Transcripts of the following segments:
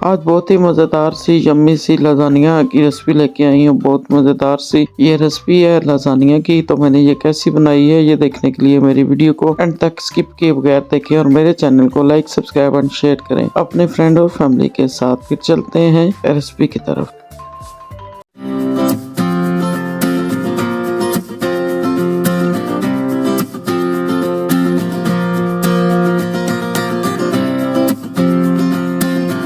आज बहुत ही मज़ेदार सी यम्मी सी लजानिया की रेसिपी लेके आई हूँ। बहुत मज़ेदार सी ये रेसिपी है लजानिया की। तो मैंने ये कैसी बनाई है ये देखने के लिए मेरी वीडियो को एंड तक स्किप किए बगैर देखें और मेरे चैनल को लाइक सब्सक्राइब एंड शेयर करें अपने फ्रेंड और फैमिली के साथ। फिर चलते हैं रेसिपी की तरफ।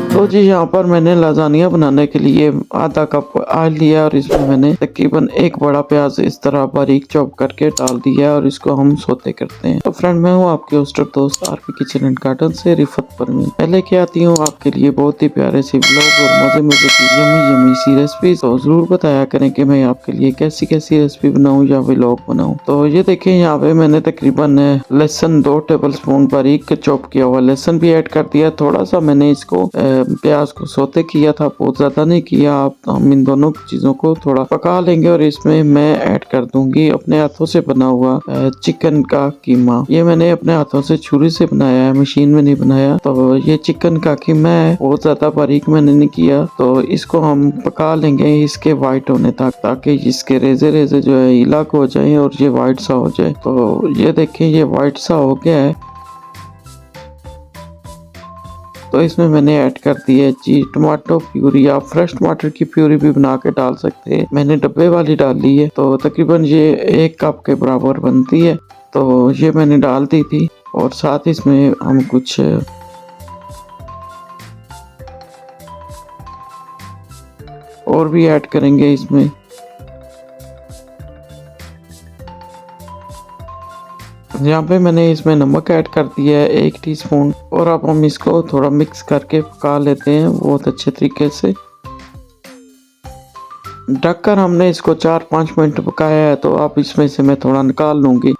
तो जी यहाँ पर मैंने लाजानिया बनाने के लिए आधा कप ऑयल लिया और इसमें मैंने तकरीबन एक बड़ा प्याज इस तरह बारीक चॉप करके डाल दिया और इसको हम सोते करते हैं। तो फ्रेंड मैं हूँ आपके होस्टर दोस्त आरपी किचन एंड गार्डन से रिफत परवीन। मैं लेके आती हूँ आपके लिए बहुत ही प्यारे से व्लॉग और मजे की यमी सी रेसिपी। तो जरूर बताया करें कि मैं आपके लिए कैसी कैसी रेसिपी बनाऊँ या व्लॉग बनाऊँ। तो ये देखें यहाँ पे मैंने तकरीबन लहसुन 2 टेबल स्पून बारीक चॉप किया हुआ लहसुन भी ऐड कर दिया। थोड़ा सा मैंने इसको प्याज को सोते किया था, बहुत ज़्यादा नहीं किया। आप हम इन दोनों चीज़ों को थोड़ा पका लेंगे और इसमें मैं ऐड कर दूंगी अपने हाथों से बना हुआ चिकन का कीमा। ये मैंने अपने हाथों से छुरी से बनाया है, मशीन में नहीं बनाया। तो ये चिकन का कीमा है, बहुत ज़्यादा बारीक मैंने नहीं किया। तो इसको हम पका लेंगे इसके वाइट होने तक, ताकि इसके रेजे रेजे जो है इलाक हो जाए और ये वाइट सा हो जाए। तो ये देखें ये वाइट सा हो गया है। तो इसमें मैंने ऐड कर दी है जी टमाटो प्यूरी। आप फ्रेश टमाटर की प्यूरी भी बना के डाल सकते हैं, मैंने डब्बे वाली डाल ली है। तो तकरीबन ये 1 कप के बराबर बनती है। तो ये मैंने डाल दी थी और साथ इसमें हम कुछ और भी ऐड करेंगे इसमें। यहाँ पे मैंने इसमें नमक ऐड कर दिया है 1 टीस्पून और अब हम इसको थोड़ा मिक्स करके पका लेते हैं बहुत अच्छे तरीके से। ढककर हमने इसको 4-5 मिनट पकाया है। तो अब इसमें से मैं थोड़ा निकाल लूँगी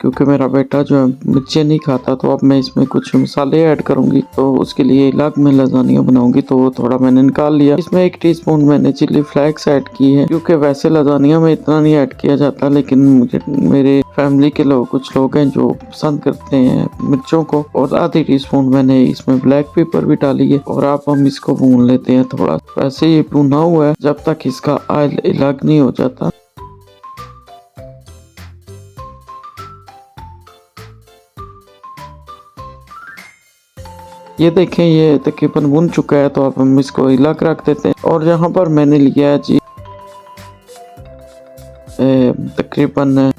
क्योंकि मेरा बेटा जो है मिर्चें नहीं खाता। तो अब मैं इसमें कुछ मसाले ऐड करूंगी, तो उसके लिए अलग मैं लजानिया बनाऊंगी। तो थोड़ा मैंने निकाल लिया। इसमें 1 टीस्पून मैंने चिली फ्लेक्स ऐड की है, क्योंकि वैसे लजानिया में इतना नहीं ऐड किया जाता, लेकिन मुझे मेरे फैमिली के लोग कुछ लोग हैं जो पसंद करते हैं मिर्चों को। और आधी टीस्पून मैंने इसमें ब्लैक पेपर भी डाली है। और अब हम इसको भून लेते हैं थोड़ा। वैसे ये भुना हुआ है जब तक इसका ऑयल अलग नहीं हो जाता। ये देखें ये तकरीबन भुन चुका है। तो अब हम इसको हिला कर रख देते हैं। और यहाँ पर मैंने लिया है जी तकरीबन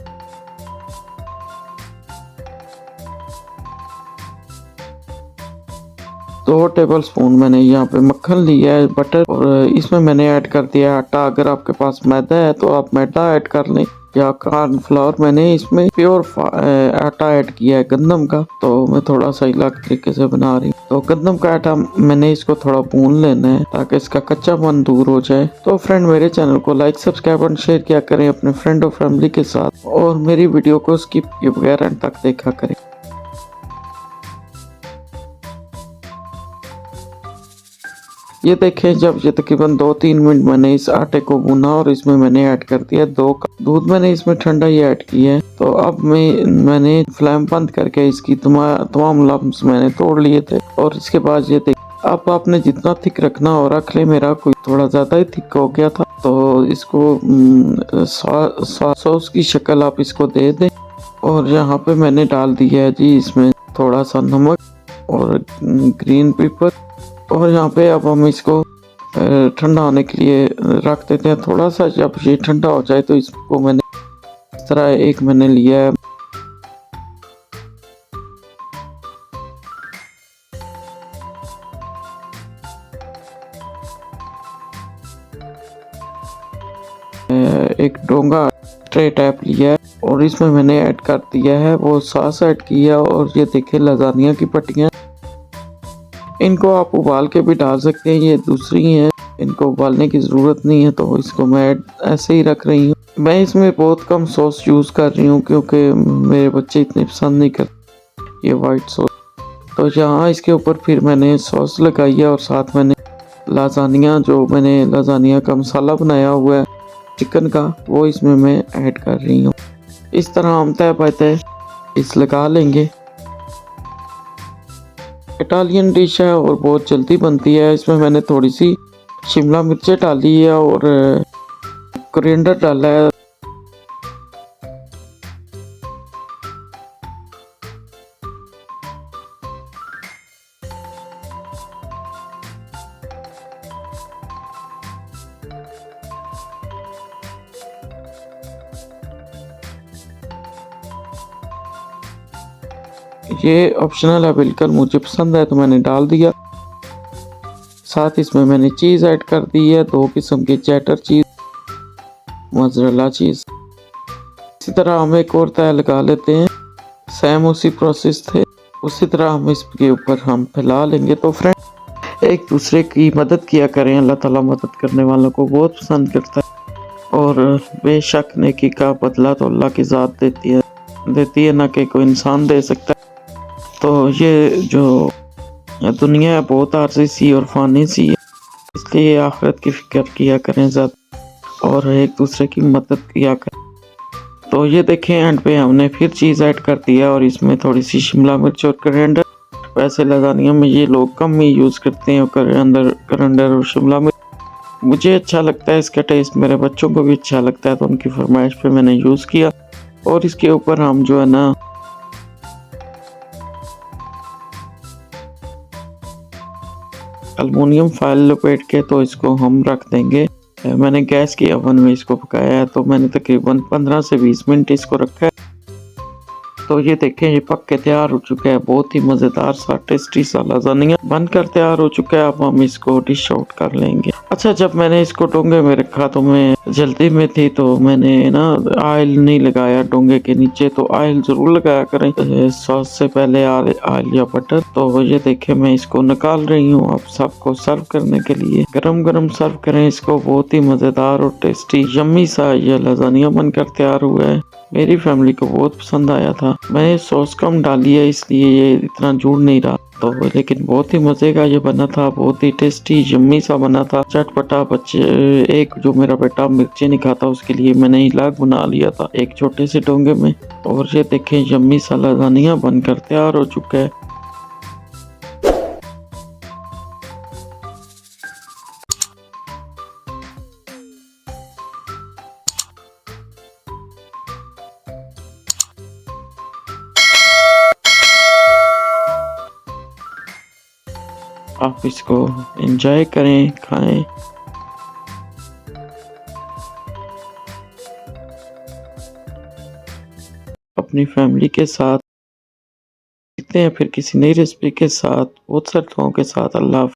2 टेबल स्पून मैंने यहाँ पे मक्खन लिया है, बटर। और इसमें मैंने ऐड कर दिया है आटा। अगर आपके पास मैदा है तो आप मैदा ऐड कर लें या कॉर्नफ्लावर। मैंने इसमें प्योर आटा ऐड किया है गंदम का। तो मैं थोड़ा सा अलग तरीके से बना रही हूँ। तो गंदम का आटा मैंने इसको थोड़ा भून लेना है ताकि इसका कच्चापन दूर हो जाए। तो फ्रेंड मेरे चैनल को लाइक सब्सक्राइब और शेयर किया करें अपने फ्रेंड और फैमिली के साथ, और मेरी वीडियो को स्किप किए बगैर अंत तक देखा करें। ये देखें जब ये तकरीबन 2-3 मिनट मैंने इस आटे को भुना और इसमें मैंने ऐड कर दिया 2 कप दूध। मैंने इसमें ठंडा ही ऐड किया है। तो अब मैंने फ्लेम बंद करके इसकी तमाम लम्स मैंने तोड़ लिए थे। और इसके बाद ये देख अब आपने जितना थिक रखना हो रख ले। मेरा कोई थोड़ा ज़्यादा ही थिक हो गया था, तो इसको सॉस की शक्ल आप इसको दे दें। और यहाँ पे मैंने डाल दिया है जी इसमें थोड़ा सा नमक और ग्रीन पेपर। और यहाँ पे अब हम इसको ठंडा होने के लिए रख देते हैं थोड़ा सा। जब ये ठंडा हो जाए तो इसको मैंने इस तरह एक मैंने लिया है एक डोंगा ट्रे टाइप लिया है और इसमें मैंने ऐड कर दिया है वो सॉस ऐड किया। और ये देखिए लजानिया की पट्टियाँ, इनको आप उबाल के भी डाल सकते हैं, ये दूसरी हैं, इनको उबालने की ज़रूरत नहीं है। तो इसको मैं ऐसे ही रख रही हूँ। मैं इसमें बहुत कम सॉस यूज़ कर रही हूँ क्योंकि मेरे बच्चे इतने पसंद नहीं करते ये वाइट सॉस। तो यहाँ इसके ऊपर फिर मैंने सॉस लगाई है और साथ मैंने लाजानिया जो मैंने लाजानिया का मसाला बनाया हुआ है चिकन का, वो इसमें मैं ऐड कर रही हूँ। इस तरह हम तय बाय तय इस लगा लेंगे। इटालियन डिश है और बहुत जल्दी बनती है। इसमें मैंने थोड़ी सी शिमला मिर्चें डाली है और कोरिएंडर डाला है। ये ऑप्शनल है बिल्कुल, मुझे पसंद है तो मैंने डाल दिया। साथ इसमें मैंने चीज़ ऐड कर दी है, 2 किस्म की चेडर चीज़, मोज़रेला चीज़। इसी तरह हम एक और तय लगा लेते हैं, सेम उसी प्रोसेस थे, उसी तरह हम इसके ऊपर हम फैला लेंगे। तो फ्रेंड एक दूसरे की मदद किया करें, अल्लाह ताला मदद करने वालों को बहुत पसंद करता है और बेशक नेकी का बदला तो अल्लाह की ज़ात देती है ना कि कोई इंसान दे सकता है। तो ये जो दुनिया है बहुत आर्जी सी और फानी सी है, इसलिए आखिरत की फिक्र किया करें ज़्यादा और एक दूसरे की मदद किया करें। तो ये देखें एंड पे हमने फिर चीज़ ऐड कर दिया और इसमें थोड़ी सी शिमला मिर्च और कोरिएंडर। वैसे लजानिया में ये लोग कम ही यूज़ करते हैं कोरिएंडर और शिमला मिर्च। मुझे अच्छा लगता है इसका टेस्ट, मेरे बच्चों को भी अच्छा लगता है, तो उनकी फरमाइश पे मैंने यूज़ किया। और इसके ऊपर हम जो है ना एल्युमिनियम फॉइल लपेट के तो इसको हम रख देंगे। मैंने गैस की ओवन में इसको पकाया है, तो मैंने तकरीबन 15 से 20 मिनट इसको रखा है। तो ये देखें ये पक के तैयार हो चुका है, बहुत ही मज़ेदार सा टेस्टी सा लाज़ानिया बनकर तैयार हो चुका है। अब हम इसको डिश आउट कर लेंगे। अच्छा, जब मैंने इसको डोंगे में रखा तो मैं जल्दी में थी, तो मैंने ना ऑयल नहीं लगाया डोंगे के नीचे। तो ऑयल ज़रूर लगाया करें सॉस से पहले, ऑयल या बटर। तो ये देखें मैं इसको निकाल रही हूँ अब सबको सर्व करने के लिए। गरम गरम सर्व करें इसको, बहुत ही मज़ेदार और टेस्टी यम्मी सा ये लाज़ानिया बनकर तैयार हुआ है। मेरी फैमिली को बहुत पसंद आया था। मैंने सॉस कम डाली है इसलिए ये इतना जुड़ नहीं रहा, तो लेकिन बहुत ही मज़े का ये बना था, बहुत ही टेस्टी यम्मी सा बना था, चटपटा। बच्चे एक जो मेरा बेटा मिर्ची नहीं खाता, उसके लिए मैंने इलाग बना लिया था एक छोटे से डोंगे में। और ये देखें यम्मी सा लाज़ानिया बनकर तैयार हो चुका है। आप इसको एंजॉय करें, खाएं। अपनी फैमिली के साथ। मिलते हैं फिर किसी नई रेसिपी के साथ, बहुत सारे दुआओं के साथ। अल्लाह हाफ़िज़।